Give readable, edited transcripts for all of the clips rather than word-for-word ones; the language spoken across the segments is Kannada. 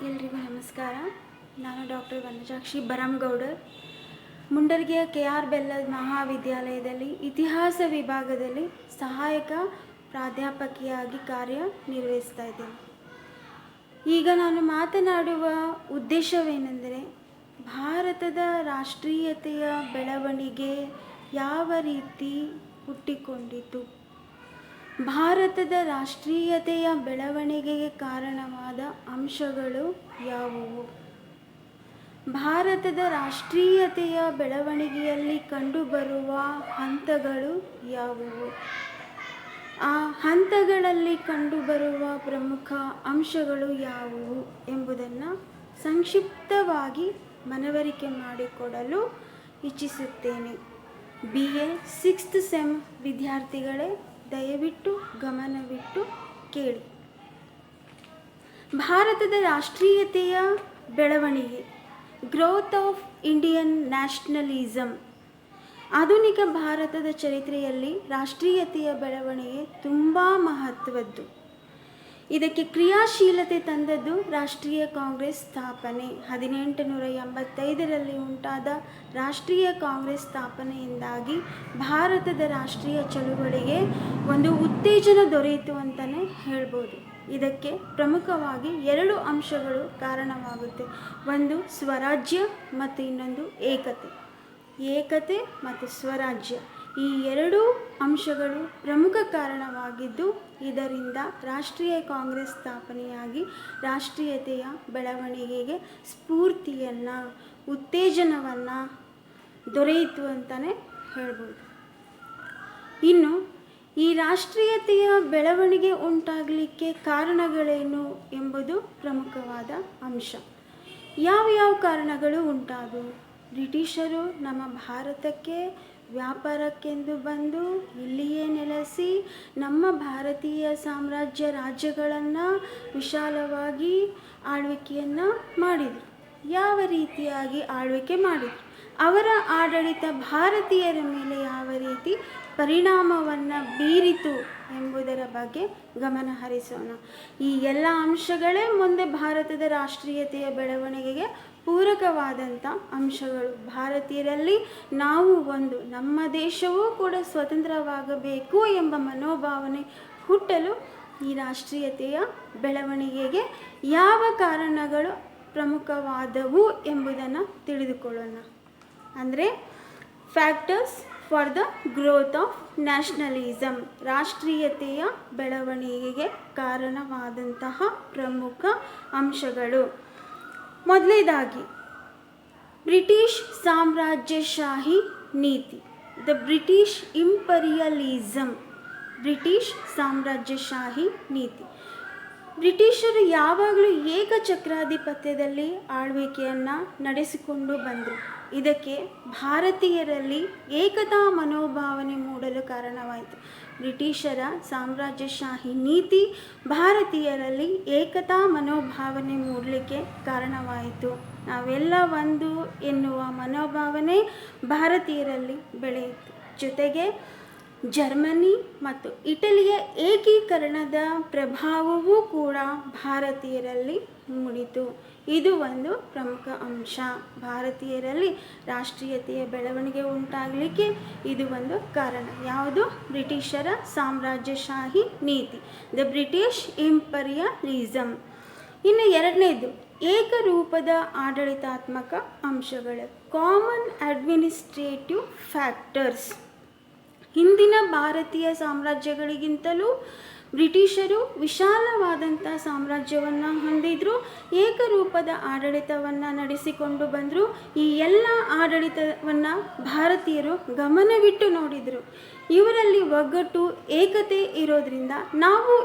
ಎಲ್ರಿಗೂ ನಮಸ್ಕಾರ. ನಾನು ಡಾಕ್ಟರ್ ವನಜಾಕ್ಷಿ ಬರಂಗೌಡರ್, ಮುಂಡರ್ಗಿಯ KR ಬೆಲ್ಲದ್ ಮಹಾವಿದ್ಯಾಲಯದಲ್ಲಿ ಇತಿಹಾಸ ವಿಭಾಗದಲ್ಲಿ ಸಹಾಯಕ ಪ್ರಾಧ್ಯಾಪಕಿಯಾಗಿ ಕಾರ್ಯನಿರ್ವಹಿಸ್ತಾ ಇದ್ದೇನೆ. ಈಗ ನಾನು ಮಾತನಾಡುವ ಉದ್ದೇಶವೇನೆಂದರೆ, ಭಾರತದ ರಾಷ್ಟ್ರೀಯತೆಯ ಬೆಳವಣಿಗೆ ಯಾವ ರೀತಿ ಹುಟ್ಟಿಕೊಂಡಿತು, ಭಾರತದ ರಾಷ್ಟ್ರೀಯತೆಯ ಬೆಳವಣಿಗೆಗೆ ಕಾರಣವಾದ ಅಂಶಗಳು ಯಾವುವು, ಭಾರತದ ರಾಷ್ಟ್ರೀಯತೆಯ ಬೆಳವಣಿಗೆಯಲ್ಲಿ ಕಂಡುಬರುವ ಹಂತಗಳು ಯಾವುವು, ಆ ಹಂತಗಳಲ್ಲಿ ಕಂಡುಬರುವ ಪ್ರಮುಖ ಅಂಶಗಳು ಯಾವುವು ಎಂಬುದನ್ನು ಸಂಕ್ಷಿಪ್ತವಾಗಿ ಮನವರಿಕೆ ಮಾಡಿಕೊಡಲು ಇಚ್ಛಿಸುತ್ತೇನೆ. BA 6th ಸೆಮ್ ವಿದ್ಯಾರ್ಥಿಗಳೇ, ದಯವಿಟ್ಟು ಗಮನವಿಟ್ಟು ಕೇಳಿ. ಭಾರತದ ರಾಷ್ಟ್ರೀಯತೆಯ ಬೆಳವಣಿಗೆ, ಗ್ರೋತ್ ಆಫ್ ಇಂಡಿಯನ್ ನ್ಯಾಷನಲಿಸಮ್. ಆಧುನಿಕ ಭಾರತದ ಚರಿತ್ರೆಯಲ್ಲಿ ರಾಷ್ಟ್ರೀಯತೆಯ ಬೆಳವಣಿಗೆ ತುಂಬ ಮಹತ್ವದ್ದು. ಇದಕ್ಕೆ ಕ್ರಿಯಾಶೀಲತೆ ತಂದದ್ದು ರಾಷ್ಟ್ರೀಯ ಕಾಂಗ್ರೆಸ್ ಸ್ಥಾಪನೆ. 1885ರಲ್ಲಿ ಉಂಟಾದ ರಾಷ್ಟ್ರೀಯ ಕಾಂಗ್ರೆಸ್ ಸ್ಥಾಪನೆಯಿಂದಾಗಿ ಭಾರತದ ರಾಷ್ಟ್ರೀಯ ಚಳುವಳಿಗೆ ಒಂದು ಉತ್ತೇಜನ ದೊರೆಯಿತು ಅಂತಲೇ ಹೇಳ್ಬೋದು. ಇದಕ್ಕೆ ಪ್ರಮುಖವಾಗಿ 2 ಅಂಶಗಳು ಕಾರಣವಾಗುತ್ತೆ. ಒಂದು ಸ್ವರಾಜ್ಯ ಮತ್ತು ಇನ್ನೊಂದು ಏಕತೆ. ಏಕತೆ ಮತ್ತು ಸ್ವರಾಜ್ಯ, ಈ 2 ಅಂಶಗಳು ಪ್ರಮುಖ ಕಾರಣವಾಗಿದ್ದು, ಇದರಿಂದ ರಾಷ್ಟ್ರೀಯ ಕಾಂಗ್ರೆಸ್ ಸ್ಥಾಪನೆಯಾಗಿ ರಾಷ್ಟ್ರೀಯತೆಯ ಬೆಳವಣಿಗೆಗೆ ಸ್ಫೂರ್ತಿಯನ್ನು, ಉತ್ತೇಜನವನ್ನು ದೊರೆಯಿತು ಅಂತಲೇ ಹೇಳ್ಬೋದು. ಇನ್ನು ಈ ರಾಷ್ಟ್ರೀಯತೆಯ ಬೆಳವಣಿಗೆ ಉಂಟಾಗಲಿಕ್ಕೆ ಕಾರಣಗಳೇನು ಎಂಬುದು ಪ್ರಮುಖವಾದ ಅಂಶ. ಯಾವ ಕಾರಣಗಳು ಉಂಟಾದವು? ಬ್ರಿಟಿಷರು ನಮ್ಮ ಭಾರತಕ್ಕೆ ವ್ಯಾಪಾರಕ್ಕೆಂದು ಬಂದು ಇಲ್ಲಿಯೇ ನೆಲೆಸಿ ನಮ್ಮ ಭಾರತೀಯ ಸಾಮ್ರಾಜ್ಯ ರಾಜ್ಯಗಳನ್ನು ವಿಶಾಲವಾಗಿ ಆಳ್ವಿಕೆಯನ್ನು ಮಾಡಿದರು. ಯಾವ ರೀತಿಯಾಗಿ ಆಳ್ವಿಕೆ ಮಾಡಿದರು, ಅವರ ಆಡಳಿತ ಭಾರತೀಯರ ಮೇಲೆ ಯಾವ ರೀತಿ ಪರಿಣಾಮವನ್ನು ಬೀರಿತು ಎಂಬುದರ ಬಗ್ಗೆ ಗಮನ ಹರಿಸೋಣ. ಈ ಎಲ್ಲ ಅಂಶಗಳೇ ಮುಂದೆ ಭಾರತದ ರಾಷ್ಟ್ರೀಯತೆಯ ಬೆಳವಣಿಗೆಗೆ ಪೂರಕವಾದಂಥ ಅಂಶಗಳು. ಭಾರತೀಯರಲ್ಲಿ ನಾವು ಒಂದು, ನಮ್ಮ ದೇಶವೂ ಕೂಡ ಸ್ವತಂತ್ರವಾಗಬೇಕು ಎಂಬ ಮನೋಭಾವನೆ ಹುಟ್ಟಲು ಈ ರಾಷ್ಟ್ರೀಯತೆಯ ಬೆಳವಣಿಗೆಗೆ ಯಾವ ಕಾರಣಗಳು ಪ್ರಮುಖವಾದವು ಎಂಬುದನ್ನು ತಿಳಿದುಕೊಳ್ಳೋಣ. ಅಂದರೆ factors for the growth of nationalism, ರಾಷ್ಟ್ರೀಯತೆಯ ಬೆಳವಣಿಗೆಗೆ ಕಾರಣವಾದಂತಹ ಪ್ರಮುಖ ಅಂಶಗಳು. ಮೊದಲನೇದಾಗಿ ಬ್ರಿಟಿಷ್ ಸಾಮ್ರಾಜ್ಯಶಾಹಿ ನೀತಿ, ದ ಬ್ರಿಟಿಷ್ ಇಂಪೀರಿಯಲಿಸಮ್. ಬ್ರಿಟಿಷ್ ಸಾಮ್ರಾಜ್ಯಶಾಹಿ ನೀತಿ. ಬ್ರಿಟಿಷರು ಯಾವಾಗಲೂ ಏಕಚಕ್ರಾಧಿಪತ್ಯದಲ್ಲಿ ಆಳ್ವಿಕೆಯನ್ನು ನಡೆಸಿಕೊಂಡು ಬಂದರು. ಇದಕ್ಕೆ ಭಾರತೀಯರಲ್ಲಿ ಏಕತಾ ಮನೋಭಾವನೆ ಮೂಡಲು ಕಾರಣವಾಯಿತು. ಬ್ರಿಟಿಷರ ಸಾಮ್ರಾಜ್ಯಶಾಹಿ ನೀತಿ ಭಾರತೀಯರಲ್ಲಿ ಏಕತಾ ಮನೋಭಾವನೆ ಮೂಡಲಿಕ್ಕೆ ಕಾರಣವಾಯಿತು. ನಾವೆಲ್ಲ ಒಂದು ಎನ್ನುವ ಮನೋಭಾವನೆ ಭಾರತೀಯರಲ್ಲಿ ಬೆಳೆಯಿತು. ಜೊತೆಗೆ ಜರ್ಮನಿ ಮತ್ತು ಇಟಲಿಯ ಏಕೀಕರಣದ ಪ್ರಭಾವವೂ ಕೂಡ ಭಾರತೀಯರಲ್ಲಿ ಮೂಡಿತು. ಇದು ಒಂದು ಪ್ರಮುಖ ಅಂಶ. ಭಾರತೀಯರಲ್ಲಿ ರಾಷ್ಟ್ರೀಯತೆಯ ಬೆಳವಣಿಗೆ ಉಂಟಾಗಲಿಕ್ಕೆ ಇದು ಒಂದು ಕಾರಣ. ಯಾವುದು? ಬ್ರಿಟಿಷರ ಸಾಮ್ರಾಜ್ಯಶಾಹಿ ನೀತಿ, ದ ಬ್ರಿಟಿಷ್ ಇಂಪೀರಿಯಲಿಸಮ್. ಇನ್ನು ಎರಡನೇದು ಏಕರೂಪದ ಆಡಳಿತಾತ್ಮಕ ಅಂಶಗಳು, ಕಾಮನ್ ಅಡ್ಮಿನಿಸ್ಟ್ರೇಟಿವ್ ಫ್ಯಾಕ್ಟರ್ಸ್. ಹಿಂದಿನ ಭಾರತೀಯ ಸಾಮ್ರಾಜ್ಯಗಳಿಗಿಂತಲೂ ಬ್ರಿಟಿಷರು ವಿಶಾಲವಾದಂಥ ಸಾಮ್ರಾಜ್ಯವನ್ನು ಹೊಂದಿದ್ರು, ಏಕರೂಪದ ಆಡಳಿತವನ್ನು ನಡೆಸಿಕೊಂಡು ಬಂದರು. ಈ ಎಲ್ಲ ಆಡಳಿತವನ್ನು ಭಾರತೀಯರು ಗಮನವಿಟ್ಟು ನೋಡಿದರು. ಇವರಲ್ಲಿ ಒಗ್ಗಟ್ಟು, ಏಕತೆ ಇರೋದರಿಂದ ನಾವು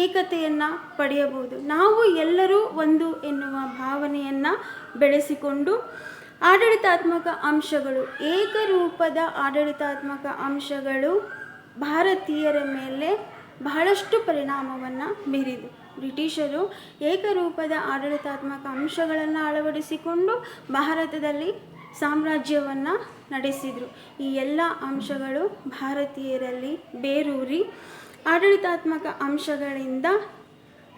ಏಕತೆಯನ್ನು ಪಡೆಯಬಹುದು. ನಾವು ಎಲ್ಲರೂ ಒಂದು ಎನ್ನುವ ಭಾವನೆಯನ್ನು ಬೆಳೆಸಿಕೊಂಡು ಆಡಳಿತಾತ್ಮಕ ಅಂಶಗಳು, ಏಕರೂಪದ ಆಡಳಿತಾತ್ಮಕ ಅಂಶಗಳು ಭಾರತೀಯರ ಮೇಲೆ ಬಹಳಷ್ಟು ಪರಿಣಾಮವನ್ನು ಬೀರಿತು. ಬ್ರಿಟಿಷರು ಏಕರೂಪದ ಆಡಳಿತಾತ್ಮಕ ಅಂಶಗಳನ್ನು ಅಳವಡಿಸಿಕೊಂಡು ಭಾರತದಲ್ಲಿ ಸಾಮ್ರಾಜ್ಯವನ್ನು ನಡೆಸಿದರು. ಈ ಎಲ್ಲ ಅಂಶಗಳು ಭಾರತೀಯರಲ್ಲಿ ಬೇರೂರಿ ಆಡಳಿತಾತ್ಮಕ ಅಂಶಗಳಿಂದ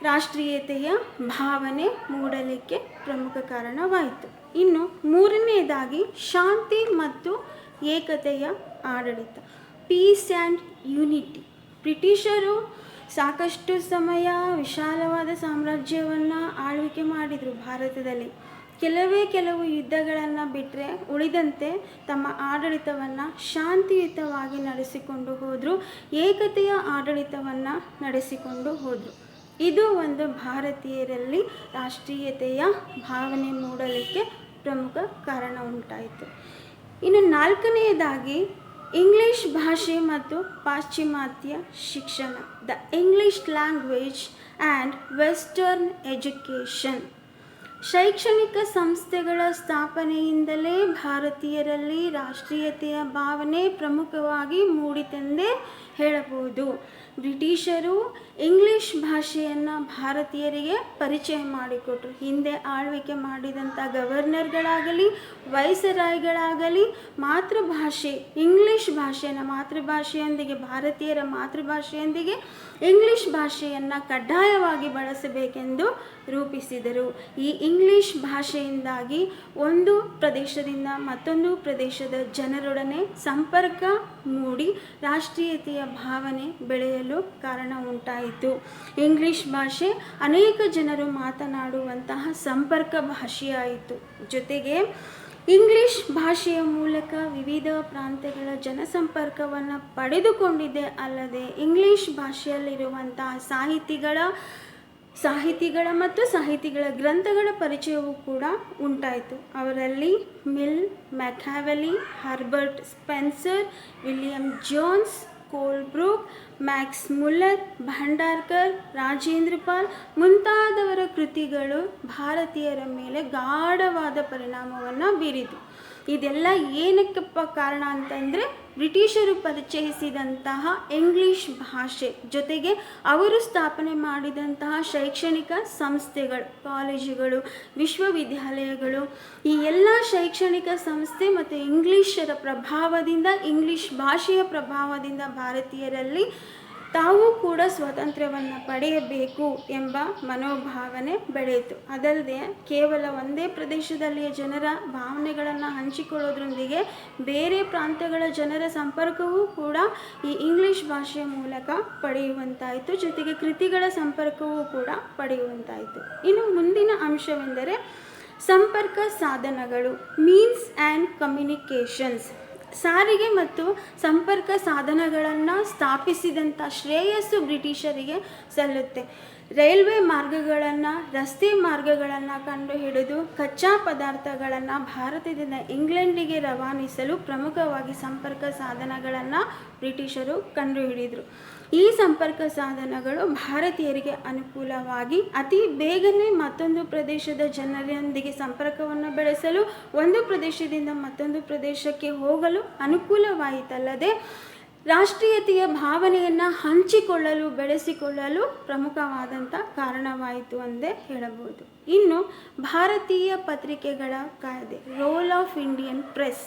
ರಾಷ್ಟ್ರೀಯತೆಯ ಭಾವನೆ ಮೂಡಲಿಕ್ಕೆ ಪ್ರಮುಖ ಕಾರಣವಾಯಿತು. ಇನ್ನು ಮೂರನೆಯದಾಗಿ ಶಾಂತಿ ಮತ್ತು ಏಕತೆಯ ಆಡಳಿತ, ಪೀಸ್ ಆ್ಯಂಡ್ ಯೂನಿಟಿ. ಬ್ರಿಟಿಷರು ಸಾಕಷ್ಟು ಸಮಯ ವಿಶಾಲವಾದ ಸಾಮ್ರಾಜ್ಯವನ್ನು ಆಳ್ವಿಕೆ ಮಾಡಿದರು ಭಾರತದಲ್ಲಿ. ಕೆಲವು ಯುದ್ಧಗಳನ್ನು ಬಿಟ್ಟರೆ ಉಳಿದಂತೆ ತಮ್ಮ ಆಡಳಿತವನ್ನು ಶಾಂತಿಯುತವಾಗಿ ನಡೆಸಿಕೊಂಡು ಹೋದರು, ಏಕತೆಯ ಆಡಳಿತವನ್ನು ನಡೆಸಿಕೊಂಡು ಹೋದರು. ಇದು ಒಂದು ಭಾರತೀಯರಲ್ಲಿ ರಾಷ್ಟ್ರೀಯತೆಯ ಭಾವನೆ ಮೂಡಲಿಕ್ಕೆ ಪ್ರಮುಖ ಕಾರಣ ಉಂಟಾಯಿತು. ಇನ್ನು ನಾಲ್ಕನೆಯದಾಗಿ ಇಂಗ್ಲಿಷ್ ಭಾಷೆ ಮತ್ತು ಪಾಶ್ಚಿಮಾತ್ಯ ಶಿಕ್ಷಣ, the English language and western education. ಶೈಕ್ಷಣಿಕ ಸಂಸ್ಥೆಗಳ ಸ್ಥಾಪನೆಯಿಂದಲೇ ಭಾರತೀಯರಲ್ಲಿ ರಾಷ್ಟ್ರೀಯತೆಯ ಭಾವನೆ ಪ್ರಮುಖವಾಗಿ ಮೂಡಿತೆಂದೇ ಹೇಳಬಹುದು. ಬ್ರಿಟಿಷರು ಇಂಗ್ಲಿಷ್ ಭಾಷೆಯನ್ನು ಭಾರತೀಯರಿಗೆ ಪರಿಚಯ ಮಾಡಿಕೊಟ್ರು. ಹಿಂದೆ ಆಳ್ವಿಕೆ ಮಾಡಿದಂಥ ಗವರ್ನರ್ಗಳಾಗಲಿ ವೈಸರಾಯ್ಗಳಾಗಲಿ ಮಾತೃಭಾಷೆ ಇಂಗ್ಲಿಷ್ ಭಾಷೆಯನ್ನು ಮಾತೃಭಾಷೆಯೊಂದಿಗೆ ಭಾರತೀಯರ ಮಾತೃಭಾಷೆಯೊಂದಿಗೆ ಇಂಗ್ಲಿಷ್ ಭಾಷೆಯನ್ನು ಕಡ್ಡಾಯವಾಗಿ ಬಳಸಬೇಕೆಂದು ರೂಪಿಸಿದರು. ಈ ಇಂಗ್ಲಿಷ್ ಭಾಷೆಯಿಂದಾಗಿ ಒಂದು ಪ್ರದೇಶದಿಂದ ಮತ್ತೊಂದು ಪ್ರದೇಶದ ಜನರೊಡನೆ ಸಂಪರ್ಕ ಮೂಡಿ ರಾಷ್ಟ್ರೀಯತೆಯ ಭಾವನೆ ಬೆಳೆಯಲು ಕಾರಣ ಉಂಟಾಯಿತು. ಇಂಗ್ಲಿಷ್ ಭಾಷೆ ಅನೇಕ ಜನರು ಮಾತನಾಡುವಂತಹ ಸಂಪರ್ಕ ಭಾಷೆಯಾಯಿತು. ಜೊತೆಗೆ ಇಂಗ್ಲಿಷ್ ಭಾಷೆಯ ಮೂಲಕ ವಿವಿಧ ಪ್ರಾಂತ್ಯಗಳ ಜನಸಂಪರ್ಕವನ್ನು ಪಡೆದುಕೊಂಡಿದೆ ಅಲ್ಲದೆ ಇಂಗ್ಲಿಷ್ ಭಾಷೆಯಲ್ಲಿರುವಂತಹ ಸಾಹಿತಿಗಳ ಮತ್ತು ಸಾಹಿತಿಗಳ ಗ್ರಂಥಗಳ ಪರಿಚಯವೂ ಕೂಡ ಉಂಟಾಯಿತು. ಅವರಲ್ಲಿ Mill, Machiavelli, Herbert Spencer, William Jones, Colebrooke, Max Muller, Bhandarkar, Rajendra Pal ಮುಂತಾದವರ ಕೃತಿಗಳು ಭಾರತೀಯರ ಮೇಲೆ ಗಾಢವಾದ ಪರಿಣಾಮವನ್ನು ಬೀರಿತು. ಇದೆಲ್ಲ ಏನಕ್ಕಪ್ಪ ಕಾರಣ ಅಂತಂದರೆ ಬ್ರಿಟಿಷರು ಪರಿಚಯಿಸಿದಂತಹ ಇಂಗ್ಲಿಷ್ ಭಾಷೆ ಜೊತೆಗೆ ಅವರು ಸ್ಥಾಪನೆ ಮಾಡಿದಂತಹ ಶೈಕ್ಷಣಿಕ ಸಂಸ್ಥೆಗಳು, ಕಾಲೇಜುಗಳು, ವಿಶ್ವವಿದ್ಯಾಲಯಗಳು, ಈ ಎಲ್ಲ ಶೈಕ್ಷಣಿಕ ಸಂಸ್ಥೆ ಮತ್ತು ಇಂಗ್ಲಿಷರ ಪ್ರಭಾವದಿಂದ ಇಂಗ್ಲಿಷ್ ಭಾಷೆಯ ಪ್ರಭಾವದಿಂದ ಭಾರತೀಯರಲ್ಲಿ ತಾವು ಕೂಡ ಸ್ವಾತಂತ್ರ್ಯವನ್ನು ಪಡೆಯಬೇಕು ಎಂಬ ಮನೋಭಾವನೆ ಬೆಳೆಯಿತು. ಅದಲ್ಲದೆ ಕೇವಲ ಒಂದೇ ಪ್ರದೇಶದಲ್ಲಿಯ ಜನರ ಭಾವನೆಗಳನ್ನು ಹಂಚಿಕೊಳ್ಳೋದ್ರೊಂದಿಗೆ ಬೇರೆ ಪ್ರಾಂತ್ಯಗಳ ಜನರ ಸಂಪರ್ಕವೂ ಕೂಡ ಈ ಇಂಗ್ಲಿಷ್ ಭಾಷೆಯ ಮೂಲಕ ಪಡೆಯುವಂತಾಯಿತು. ಜೊತೆಗೆ ಕೃತಿಗಳ ಸಂಪರ್ಕವೂ ಕೂಡ ಪಡೆಯುವಂತಾಯಿತು. ಇನ್ನು ಮುಂದಿನ ಅಂಶವೆಂದರೆ ಸಂಪರ್ಕ ಸಾಧನಗಳು, ಮೀನ್ಸ್ ಆ್ಯಂಡ್ ಕಮ್ಯುನಿಕೇಷನ್ಸ್. ಸಾರಿಗೆ ಮತ್ತು ಸಂಪರ್ಕ ಸಾಧನಗಳನ್ನು ಸ್ಥಾಪಿಸಿದಂಥ ಶ್ರೇಯಸ್ಸು ಬ್ರಿಟಿಷರಿಗೆ ಸಲ್ಲುತ್ತೆ. ರೈಲ್ವೆ ಮಾರ್ಗಗಳನ್ನು, ರಸ್ತೆ ಮಾರ್ಗಗಳನ್ನು ಕಂಡುಹಿಡಿದು ಕಚ್ಚಾ ಪದಾರ್ಥಗಳನ್ನು ಭಾರತದಿಂದ ಇಂಗ್ಲೆಂಡಿಗೆ ರವಾನಿಸಲು ಪ್ರಮುಖವಾಗಿ ಸಂಪರ್ಕ ಸಾಧನಗಳನ್ನು ಬ್ರಿಟಿಷರು ಕಂಡುಹಿಡಿದರು. ಈ ಸಂಪರ್ಕ ಸಾಧನಗಳು ಭಾರತೀಯರಿಗೆ ಅನುಕೂಲವಾಗಿ ಅತಿ ಬೇಗನೆ ಮತ್ತೊಂದು ಪ್ರದೇಶದ ಜನರೊಂದಿಗೆ ಸಂಪರ್ಕವನ್ನು ಬೆಳೆಸಲು, ಒಂದು ಪ್ರದೇಶದಿಂದ ಮತ್ತೊಂದು ಪ್ರದೇಶಕ್ಕೆ ಹೋಗಲು ಅನುಕೂಲವಾಯಿತಲ್ಲದೆ ರಾಷ್ಟ್ರೀಯತೆಯ ಭಾವನೆಯನ್ನು ಹಂಚಿಕೊಳ್ಳಲು ಬೆಳೆಸಿಕೊಳ್ಳಲು ಪ್ರಮುಖವಾದಂಥ ಕಾರಣವಾಯಿತು ಎಂದೇ ಹೇಳಬಹುದು. ಇನ್ನು ಭಾರತೀಯ ಪತ್ರಿಕೆಗಳ ಕಾಯ್ದೆ, ರೋಲ್ ಆಫ್ ಇಂಡಿಯನ್ ಪ್ರೆಸ್.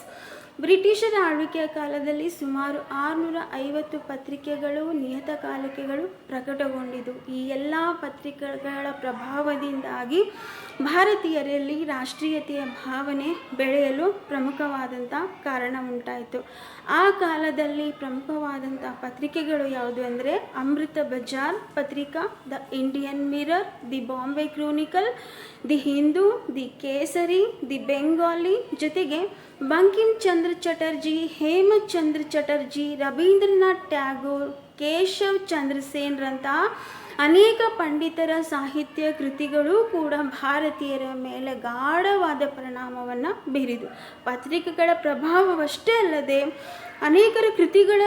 ಬ್ರಿಟಿಷರ ಆಳ್ವಿಕೆಯ ಕಾಲದಲ್ಲಿ ಸುಮಾರು 650 ಪತ್ರಿಕೆಗಳು, ನಿಯತಕಾಲಿಕೆಗಳು ಪ್ರಕಟಗೊಂಡಿದ್ದವು. ಈ ಎಲ್ಲ ಪತ್ರಿಕೆಗಳ ಪ್ರಭಾವದಿಂದಾಗಿ ಭಾರತೀಯರಲ್ಲಿ ರಾಷ್ಟ್ರೀಯತೆಯ ಭಾವನೆ ಬೆಳೆಯಲು ಪ್ರಮುಖವಾದಂಥ ಕಾರಣ ಉಂಟಾಯಿತು. ಆ ಕಾಲದಲ್ಲಿ ಪ್ರಮುಖವಾದಂಥ ಪತ್ರಿಕೆಗಳು ಯಾವುದು ಅಂದರೆ Amrita Bazar Patrika, the Indian Mirror, the Bombay Chronicle, the Hindu, the Kesari, the Bengali, ಜೊತೆಗೆ ಬಂಕಿಮ್ ಚಂದ್ರ ಚಟರ್ಜಿ, ಹೇಮಚಂದ್ರ ಚಟರ್ಜಿ, ರವೀಂದ್ರನಾಥ್ ಟ್ಯಾಗೋರ್, ಕೇಶವ್ ಚಂದ್ರ ಸೇನ್ರಂತಹ ಅನೇಕ ಪಂಡಿತರ ಸಾಹಿತ್ಯ ಕೃತಿಗಳು ಕೂಡ ಭಾರತೀಯರ ಮೇಲೆ ಗಾಢವಾದ ಪರಿಣಾಮವನ್ನು ಬೀರಿದು. ಪತ್ರಿಕೆಗಳ ಪ್ರಭಾವವಷ್ಟೇ ಅಲ್ಲದೆ ಅನೇಕರ ಕೃತಿಗಳ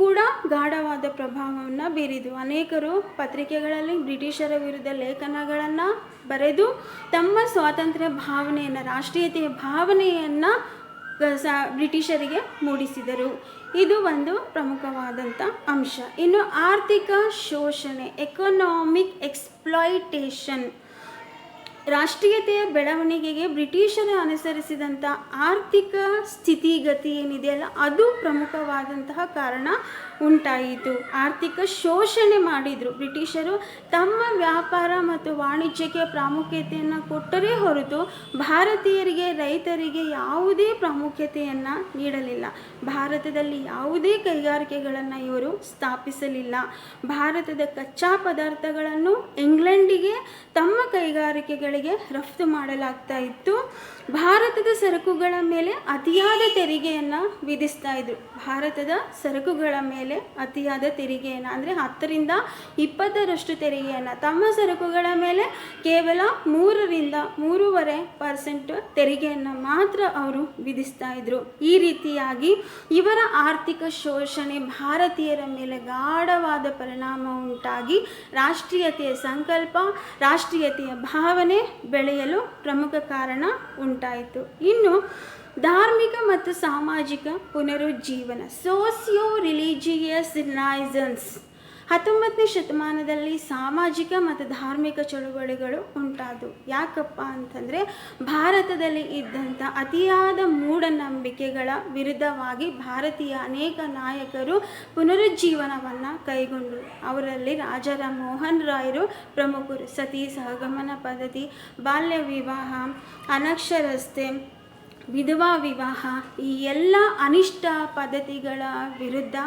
ಕೂಡ ಗಾಢವಾದ ಪ್ರಭಾವವನ್ನು ಬೀರಿದು. ಅನೇಕರು ಪತ್ರಿಕೆಗಳಲ್ಲಿ ಬ್ರಿಟಿಷರ ವಿರುದ್ಧ ಲೇಖನಗಳನ್ನು ಬರೆದು ತಮ್ಮ ಸ್ವಾತಂತ್ರ್ಯ ಭಾವನೆಯನ್ನು, ರಾಷ್ಟ್ರೀಯತೆಯ ಭಾವನೆಯನ್ನು ಬ್ರಿಟಿಷರಿಗೆ ಮೂಡಿಸಿದರು. ಇದು ಒಂದು ಪ್ರಮುಖವಾದಂಥ ಅಂಶ. ಇನ್ನು ಆರ್ಥಿಕ ಶೋಷಣೆ, ಎಕನಾಮಿಕ್ ಎಕ್ಸ್ಪ್ಲಾಯಿಟೇಷನ್. ರಾಷ್ಟ್ರೀಯತೆಯ ಬೆಳವಣಿಗೆಗೆ ಬ್ರಿಟಿಷರು ಅನುಸರಿಸಿದಂಥ ಆರ್ಥಿಕ ಸ್ಥಿತಿಗತಿ ಏನಿದೆಯಲ್ಲ ಅದು ಪ್ರಮುಖವಾದಂತಹ ಕಾರಣ ಉಂಟಾಯಿತು. ಆರ್ಥಿಕ ಶೋಷಣೆ ಮಾಡಿದರು ಬ್ರಿಟಿಷರು. ತಮ್ಮ ವ್ಯಾಪಾರ ಮತ್ತು ವಾಣಿಜ್ಯಕ್ಕೆ ಪ್ರಾಮುಖ್ಯತೆಯನ್ನು ಕೊಟ್ಟರೇ ಹೊರತು ಭಾರತೀಯರಿಗೆ, ರೈತರಿಗೆ ಯಾವುದೇ ಪ್ರಾಮುಖ್ಯತೆಯನ್ನು ನೀಡಲಿಲ್ಲ. ಭಾರತದಲ್ಲಿ ಯಾವುದೇ ಕೈಗಾರಿಕೆಗಳನ್ನು ಇವರು ಸ್ಥಾಪಿಸಲಿಲ್ಲ. ಭಾರತದ ಕಚ್ಚಾ ಪದಾರ್ಥಗಳನ್ನು ಇಂಗ್ಲೆಂಡಿಗೆ ತಮ್ಮ ಕೈಗಾರಿಕೆಗಳಿಗೆ ರಫ್ತು ಮಾಡಲಾಗ್ತಾ ಇತ್ತು. ಭಾರತದ ಸರಕುಗಳ ಮೇಲೆ ಅತಿಯಾದ ತೆರಿಗೆಯನ್ನು ವಿಧಿಸ್ತಾ ಇದ್ರು. ಭಾರತದ ಸರಕುಗಳ ಮೇಲೆ ಅತಿಯಾದ ತೆರಿಗೆಯನ್ನು ಅಂದರೆ 10ರಿಂದ 20ರಷ್ಟು ತೆರಿಗೆಯನ್ನು, ತಮ್ಮ ಸರಕುಗಳ ಮೇಲೆ ಕೇವಲ 3ರಿಂದ 3.5% ತೆರಿಗೆಯನ್ನು ಮಾತ್ರ ಅವರು ವಿಧಿಸ್ತಾ ಇದ್ರು. ಈ ರೀತಿಯಾಗಿ ಇವರ ಆರ್ಥಿಕ ಶೋಷಣೆ ಭಾರತೀಯರ ಮೇಲೆ ಗಾಢವಾದ ಪರಿಣಾಮ ಉಂಟಾಗಿ ರಾಷ್ಟ್ರೀಯತೆಯ ಸಂಕಲ್ಪ, ರಾಷ್ಟ್ರೀಯತೆಯ ಭಾವನೆ ಬೆಳೆಯಲು ಪ್ರಮುಖ ಕಾರಣ ಉಂಟಾಯಿತು. ಇನ್ನು ಧಾರ್ಮಿಕ ಮತ್ತು ಸಾಮಾಜಿಕ ಪುನರುಜ್ಜೀವನ, ಸೋಸಿಯೋ ರಿಲಿಜಿಯಸ್ ರಿನೈಸನ್ಸ್. 19ನೇ ಶತಮಾನದಲ್ಲಿ ಸಾಮಾಜಿಕ ಮತ್ತು ಧಾರ್ಮಿಕ ಚಳುವಳಿಗಳು ಉಂಟಾದವು. ಯಾಕಪ್ಪ ಅಂತಂದರೆ ಭಾರತದಲ್ಲಿ ಇದ್ದಂಥ ಅತಿಯಾದ ಮೂಢನಂಬಿಕೆಗಳ ವಿರುದ್ಧವಾಗಿ ಭಾರತೀಯ ಅನೇಕ ನಾಯಕರು ಪುನರುಜ್ಜೀವನವನ್ನು ಕೈಗೊಂಡರು. ಅವರಲ್ಲಿ ರಾಜಾರಾಮ್ ಮೋಹನ್ ರಾಯರು ಪ್ರಮುಖರು. ಸತಿ ಸಹಗಮನ ಪದ್ಧತಿ, ಬಾಲ್ಯ ವಿವಾಹ, ಅನಕ್ಷರತೆ, ವಿಧವಾ ವಿವಾಹ, ಈ ಎಲ್ಲ ಅನಿಷ್ಟ ಪದ್ಧತಿಗಳ ವಿರುದ್ಧ